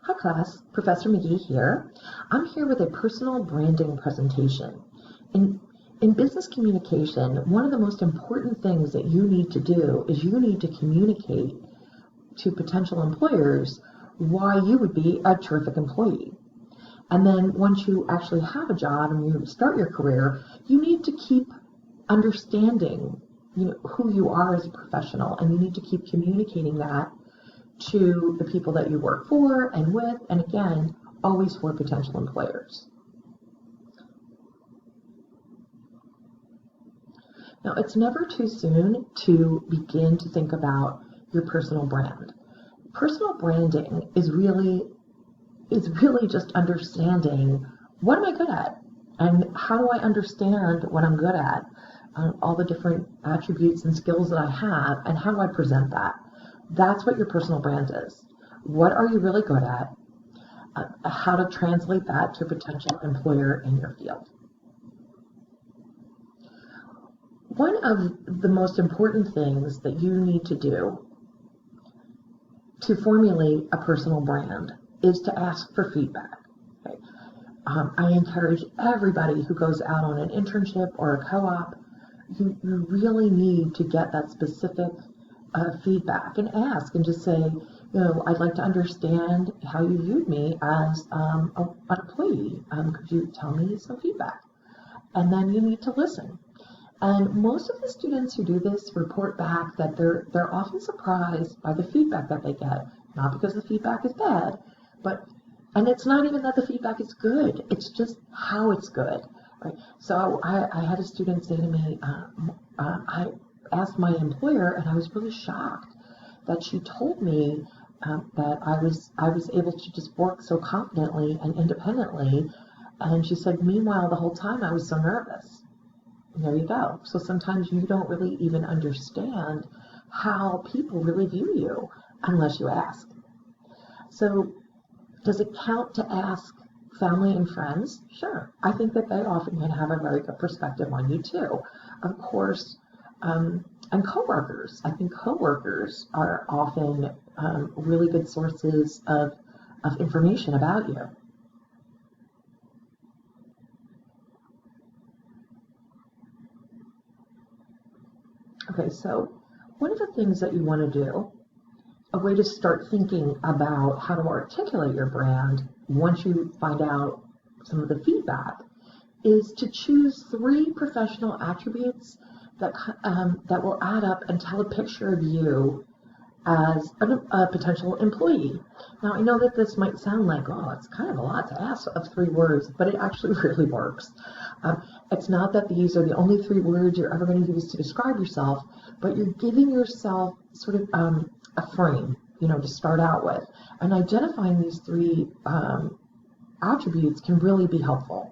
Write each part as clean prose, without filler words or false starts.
Hi class, Professor McGee here. I'm here with a personal branding presentation. In business communication, one of the most important things that you need to do is you need to communicate to potential employers why you would be a terrific employee. And then once you actually have a job and you start your career, you need to keep understanding who you are as a professional, and you need to keep communicating that to the people that you work for and with, and again, always for potential employers. Now, it's never too soon to begin to think about your personal brand. Personal branding is really just understanding, what am I good at? And how do I understand what I'm good at? All the different attributes and skills that I have, and how do I present that? That's what your personal brand is. What are you really good at? How to translate that to a potential employer in your field. One of the most important things that you need to do to formulate a personal brand is to ask for feedback. Okay? I encourage everybody who goes out on an internship or a co-op, you really need to get that specific feedback and ask and just say, I'd like to understand how you viewed me as an employee. Could you tell me some feedback? And then you need to listen. And most of the students who do this report back that they're often surprised by the feedback that they get, not because the feedback is bad, and it's not even that the feedback is good, it's just how it's good. Right? So I had a student say to me, I asked my employer, and I was really shocked that she told me that I was able to just work so confidently and independently, and she said, meanwhile, the whole time I was so nervous. And there you go. So sometimes you don't really even understand how people really view you unless you ask. So does it count to ask family and friends? Sure. I think that they often can have a very good perspective on you too. Of course, and coworkers. I think coworkers are often really good sources of information about you. Okay, so one of the things that you want to do, a way to start thinking about how to articulate your brand once you find out some of the feedback, is to choose 3 professional attributes that will add up and tell a picture of you as a potential employee. Now, I know that this might sound like, it's kind of a lot to ask of 3 words, but it actually really works. It's not that these are the only 3 words you're ever going to use to describe yourself, but you're giving yourself sort of a frame, to start out with. And identifying these 3 attributes can really be helpful.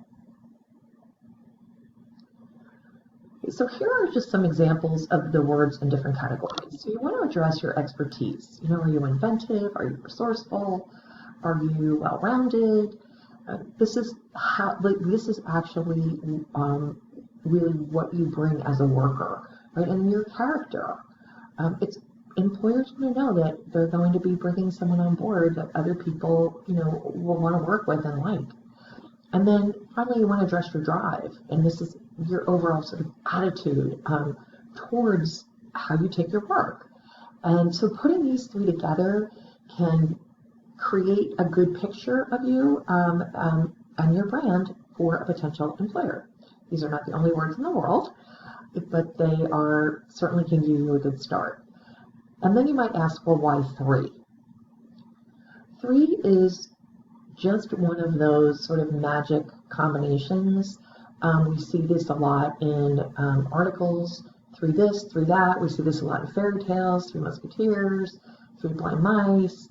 So here are just some examples of the words in different categories. So you want to address your expertise. Are you inventive? Are you resourceful? Are you well-rounded? This is actually really what you bring as a worker, right? And your character. Employers want to know that they're going to be bringing someone on board that other people, will want to work with and like. And then finally, you want to address your drive, and this is your overall sort of attitude towards how you take your work. And so putting these 3 together can create a good picture of you and your brand for a potential employer. These are not the only words in the world, but they certainly can give you a good start. And then you might ask, well, why 3? 3 is just one of those sort of magic combinations. We see this a lot in articles, 3 this, 3 that. We see this a lot in fairy tales, 3 musketeers, 3 blind mice.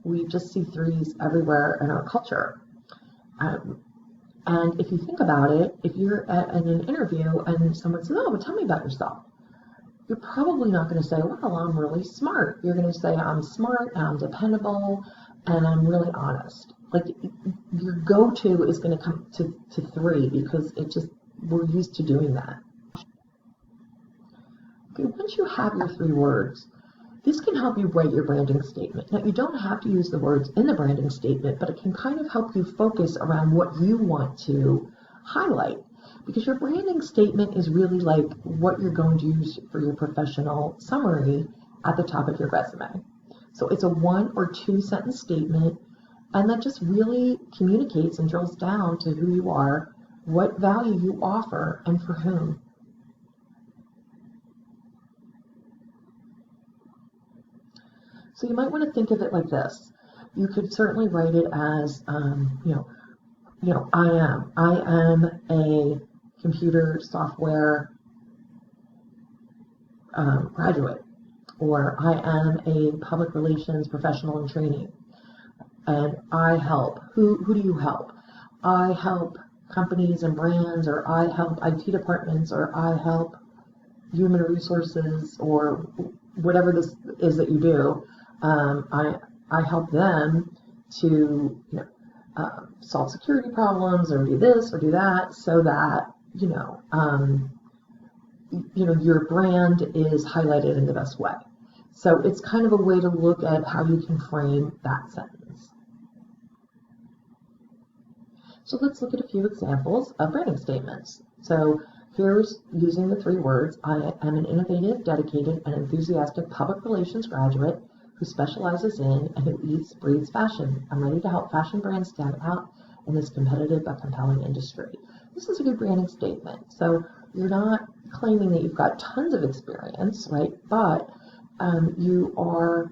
We just see 3s everywhere in our culture. And if you think about it, if you're in an interview and someone says, well, tell me about yourself, you're probably not going to say, well, I'm really smart. You're going to say, I'm smart, and I'm dependable, and I'm really honest. Like, your go-to is going to come to 3 because we're used to doing that. Okay, once you have your 3 words, This can help you write your branding statement. Now, you don't have to use the words in the branding statement, but it can kind of help you focus around what you want to highlight, because your branding statement is really like what you're going to use for your professional summary at the top of your resume. So it's a 1 or 2 sentence statement, and that just really communicates and drills down to who you are, what value you offer, and for whom. So you might want to think of it like this. You could certainly write it as, I am a computer software graduate, or I am a public relations professional in training, and I help. Who do you help? I help companies and brands, or I help IT departments, or I help human resources, or whatever this is that you do. I help them to solve security problems, or do this or do that, so that your brand is highlighted in the best way. So it's kind of a way to look at how you can frame that sentence. So let's look at a few examples of branding statements. So here's using the 3 words: I am an innovative, dedicated, and enthusiastic public relations graduate who specializes in and who eats, breathes fashion. I'm ready to help fashion brands stand out in this competitive but compelling industry. This is a good branding statement. So you're not claiming that you've got tons of experience, right? But you're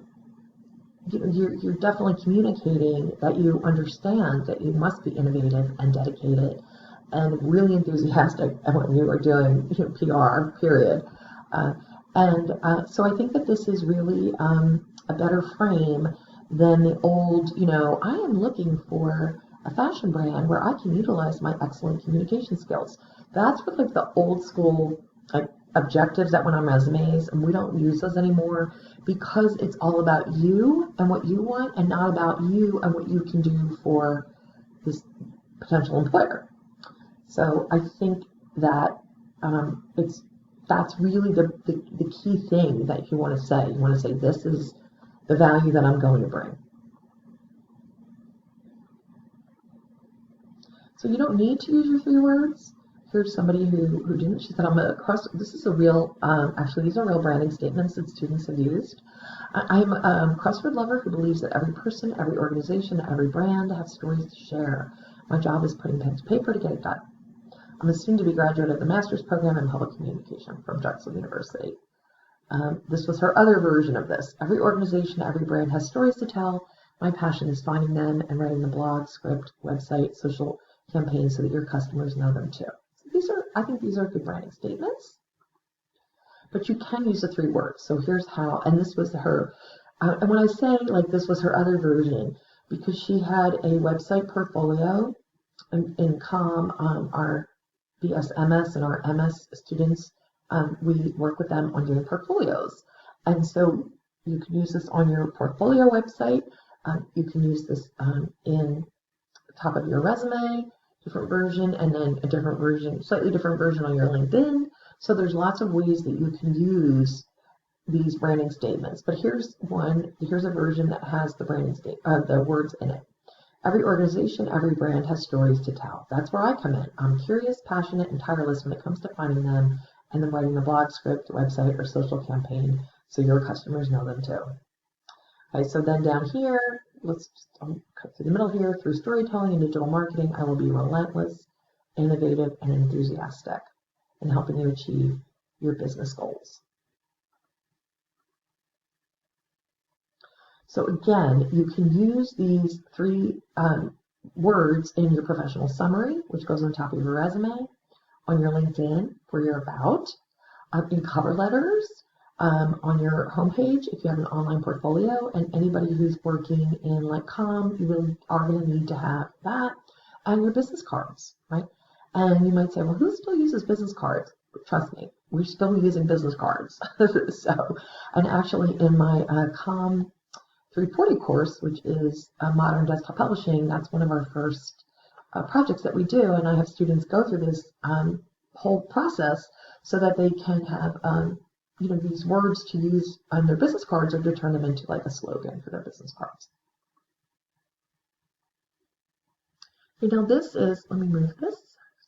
definitely communicating that you understand that you must be innovative and dedicated and really enthusiastic when you are doing PR, period. So I think that this is really a better frame than the old, I am looking for a fashion brand where I can utilize my excellent communication skills. That's what like the old school objectives that went on resumes, and we don't use those anymore because it's all about you and what you want, and not about you and what you can do for this potential employer. So I think that that's really the key thing that you want to say. You want to say, this is the value that I'm going to bring. So you don't need to use your 3 words. Here's somebody who didn't. She said, this is a real, actually these are real branding statements that students have used. I'm a CrossWord lover who believes that every person, every organization, every brand have stories to share. My job is putting pen to paper to get it done. I'm a soon-to-be graduate of the master's program in public communication from Drexel University. This was her other version of this. Every organization, every brand has stories to tell. My passion is finding them and writing the blog, script, website, social campaigns so that your customers know them too. So I think these are good branding statements. But you can use the 3 words. So here's how, and this was her, and when I say like this was her other version, because she had a website portfolio in COM, our BSMS and our MS students, we work with them on doing portfolios. And so you can use this on your portfolio website. You can use this in the top of your resume, different version, and then a different version, slightly different version on your LinkedIn. So there's lots of ways that you can use these branding statements. But here's a version that has the branding the words in it. Every organization, every brand has stories to tell. That's where I come in. I'm curious, passionate, and tireless when it comes to finding them and then writing the blog, script, website, or social campaign so your customers know them too. Okay, so then down here, let's cut to the middle here. Through storytelling and digital marketing, I will be relentless, innovative, and enthusiastic in helping you achieve your business goals. So again, you can use these 3 words in your professional summary, which goes on top of your resume, on your LinkedIn for your about, in cover letters, on your homepage if you have an online portfolio, and anybody who's working in like COM, you really are going to need to have that, and your business cards, right? And you might say, well, who still uses business cards? Trust me, we're still using business cards. So, and actually in my COM 340 course, which is Modern Desktop Publishing, that's one of our first projects that we do, and I have students go through this whole process so that they can have these words to use on their business cards or to turn them into like a slogan for their business cards. Okay, now this is, let me move this.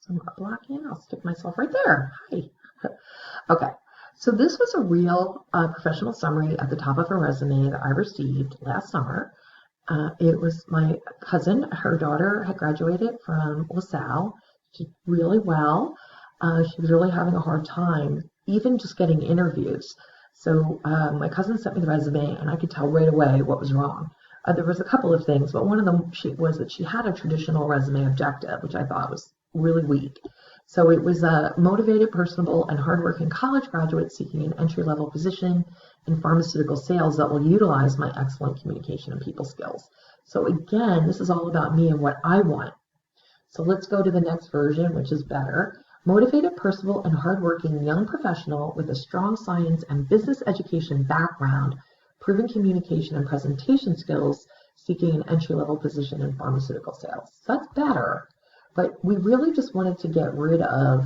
So I'm blocking, I'll stick myself right there. Hi. Okay, so this was a real professional summary at the top of a resume that I received last summer. It was my cousin, her daughter had graduated from LaSalle. She did really well. She was really having a hard time, even just getting interviews. So my cousin sent me the resume, and I could tell right away what was wrong. There was a couple of things, but one of them was that she had a traditional resume objective, which I thought was really weak. So it was a motivated, personable, and hardworking college graduate seeking an entry-level position in pharmaceutical sales that will utilize my excellent communication and people skills. So again, this is all about me and what I want. So let's go to the next version, which is better. Motivated, personable, and hardworking young professional with a strong science and business education background, proven communication and presentation skills, seeking an entry-level position in pharmaceutical sales. So that's better, but we really just wanted to get rid of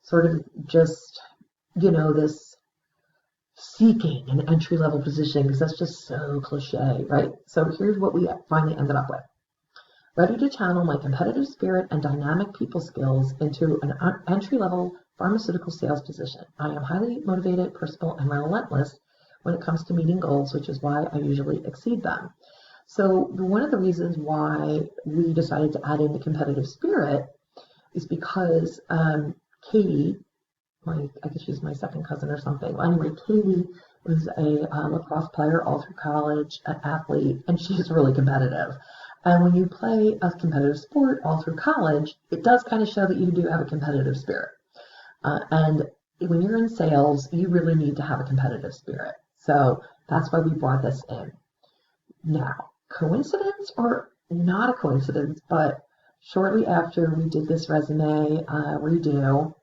sort of just, this seeking an entry-level position, because that's just so cliche, right? So here's what we finally ended up with. Ready to channel my competitive spirit and dynamic people skills into an entry-level pharmaceutical sales position. I am highly motivated, personable, and relentless when it comes to meeting goals, which is why I usually exceed them. So one of the reasons why we decided to add in the competitive spirit is because Katie, I guess she's my second cousin or something. Well, anyway, Katie was a lacrosse player all through college, an athlete, and she's really competitive. And when you play a competitive sport all through college, it does kind of show that you do have a competitive spirit. And when you're in sales, you really need to have a competitive spirit. So that's why we brought this in. Now, coincidence or not a coincidence, but shortly after we did this resume redo,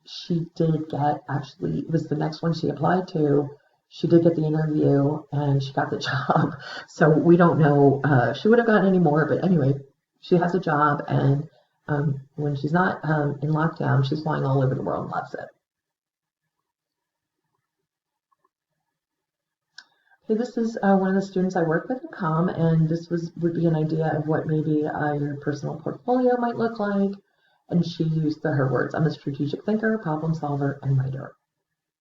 she did get, actually, it was the next one she applied to. She did get the interview and she got the job. So we don't know if she would have gotten any more, but anyway, she has a job, and when she's not in lockdown, she's flying all over the world and loves it. Okay, this is one of the students I work with in COM, and this would be an idea of what maybe your personal portfolio might look like. And she used her words, I'm a strategic thinker, problem solver, and writer.